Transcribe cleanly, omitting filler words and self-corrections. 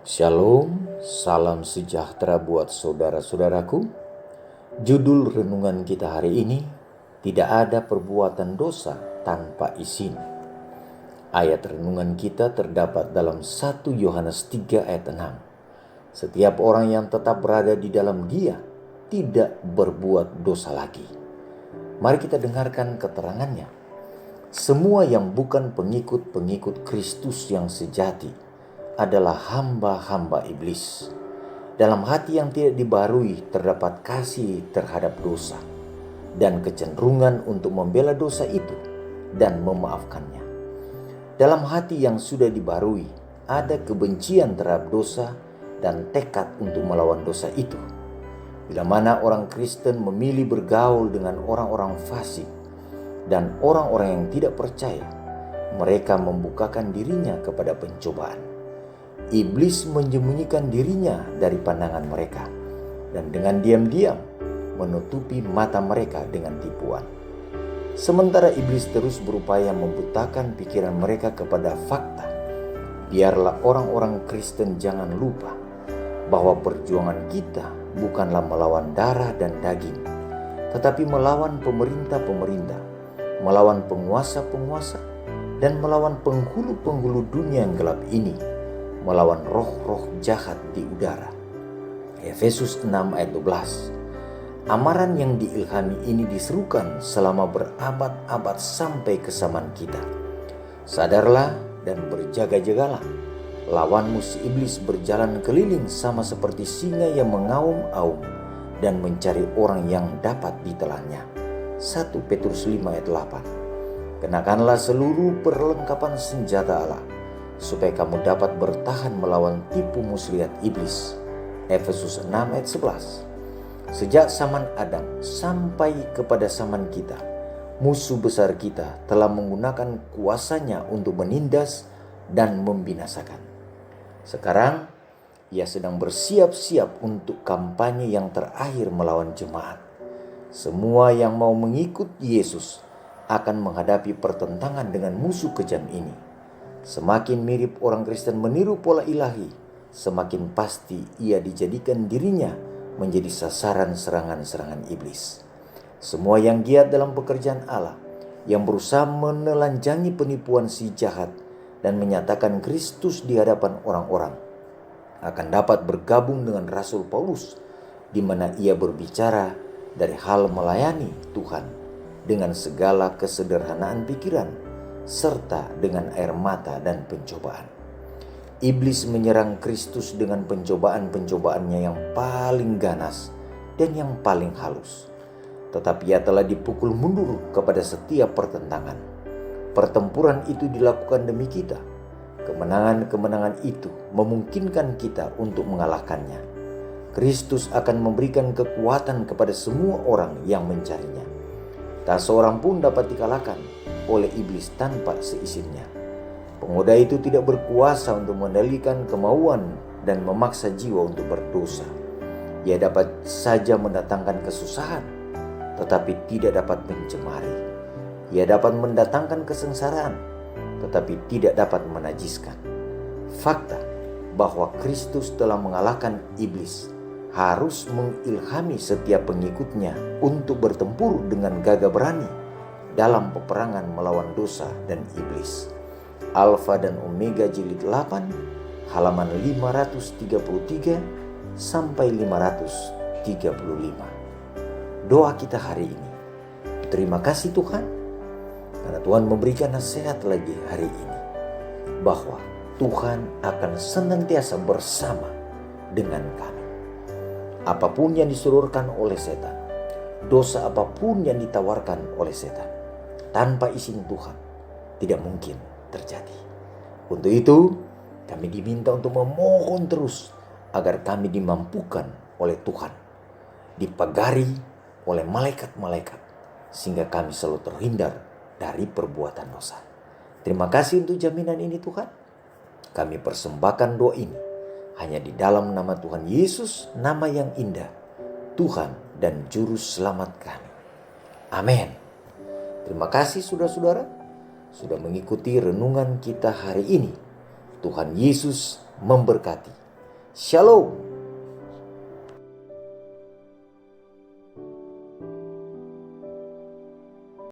Shalom, salam sejahtera buat saudara-saudaraku. Judul renungan kita hari ini, tidak ada perbuatan dosa tanpa izin. Ayat renungan kita terdapat dalam 1 Yohanes 3 ayat 6. Setiap orang yang tetap berada di dalam Dia tidak berbuat dosa lagi. Mari kita dengarkan keterangannya. Semua yang bukan pengikut-pengikut Kristus yang sejati adalah hamba-hamba iblis. Dalam hati yang tidak dibarui terdapat kasih terhadap dosa dan kecenderungan untuk membela dosa itu dan memaafkannya. Dalam hati yang sudah dibarui ada kebencian terhadap dosa dan tekad untuk melawan dosa itu. Bila mana orang Kristen memilih bergaul dengan orang-orang fasik dan orang-orang yang tidak percaya, mereka membukakan dirinya kepada pencobaan. Iblis menyembunyikan dirinya dari pandangan mereka dan dengan diam-diam menutupi mata mereka dengan tipuan. Sementara iblis terus berupaya membutakan pikiran mereka kepada fakta. Biarlah orang-orang Kristen jangan lupa bahwa perjuangan kita bukanlah melawan darah dan daging, tetapi melawan pemerintah-pemerintah, melawan penguasa-penguasa, dan melawan penghulu-penghulu dunia yang gelap ini, melawan roh-roh jahat di udara. Efesus 6 ayat 12. Amaran yang diilhami ini diserukan selama berabad-abad sampai ke zaman kita. Sadarlah dan berjaga-jagalah. Lawanmu si iblis berjalan keliling sama seperti singa yang mengaum-aum dan mencari orang yang dapat ditelannya. 1 Petrus 5 ayat 8. Kenakanlah seluruh perlengkapan senjata Allah supaya kamu dapat bertahan melawan tipu muslihat iblis. Efesus 6 ayat 11. Sejak zaman Adam sampai kepada zaman kita, musuh besar kita telah menggunakan kuasanya untuk menindas dan membinasakan. Sekarang ia sedang bersiap-siap untuk kampanye yang terakhir melawan jemaat. Semua yang mau mengikut Yesus akan menghadapi pertentangan dengan musuh kejam ini. Semakin mirip orang Kristen meniru pola ilahi, semakin pasti ia dijadikan dirinya menjadi sasaran serangan-serangan iblis. Semua yang giat dalam pekerjaan Allah, yang berusaha menelanjangi penipuan si jahat dan menyatakan Kristus di hadapan orang-orang, akan dapat bergabung dengan Rasul Paulus, di mana ia berbicara dari hal melayani Tuhan dengan segala kesederhanaan pikiran, serta dengan air mata dan pencobaan. Iblis menyerang Kristus dengan pencobaan-pencobaannya yang paling ganas dan yang paling halus. Tetapi ia telah dipukul mundur kepada setiap pertentangan. Pertempuran itu dilakukan demi kita. Kemenangan-kemenangan itu memungkinkan kita untuk mengalahkannya. Kristus akan memberikan kekuatan kepada semua orang yang mencarinya. Tak seorang pun dapat dikalahkan oleh iblis tanpa seizinnya. Pemuda itu tidak berkuasa untuk mengendalikan kemauan dan memaksa jiwa untuk berdosa. Ia dapat saja mendatangkan kesusahan, tetapi tidak dapat mencemari. Ia dapat mendatangkan kesengsaraan, tetapi tidak dapat menajiskan. Fakta bahwa Kristus telah mengalahkan iblis harus mengilhami setiap pengikutnya untuk bertempur dengan gagah berani dalam peperangan melawan dosa dan iblis. Alfa dan Omega jilid 8 halaman 533 sampai 535. Doa kita hari ini. Terima kasih Tuhan karena Tuhan memberikan nasihat lagi hari ini, bahwa Tuhan akan senantiasa bersama dengan kami. Apapun yang disuruhkan oleh setan, dosa apapun yang ditawarkan oleh setan, tanpa izin Tuhan tidak mungkin terjadi. Untuk itu kami diminta untuk memohon terus agar kami dimampukan oleh Tuhan, dipagari oleh malaikat-malaikat, sehingga kami selalu terhindar dari perbuatan dosa. Terima kasih untuk jaminan ini Tuhan. Kami persembahkan doa ini hanya di dalam nama Tuhan Yesus, nama yang indah, Tuhan dan Juru Selamat kami. Amin. Terima kasih saudara-saudara sudah mengikuti renungan kita hari ini. Tuhan Yesus memberkati. Shalom.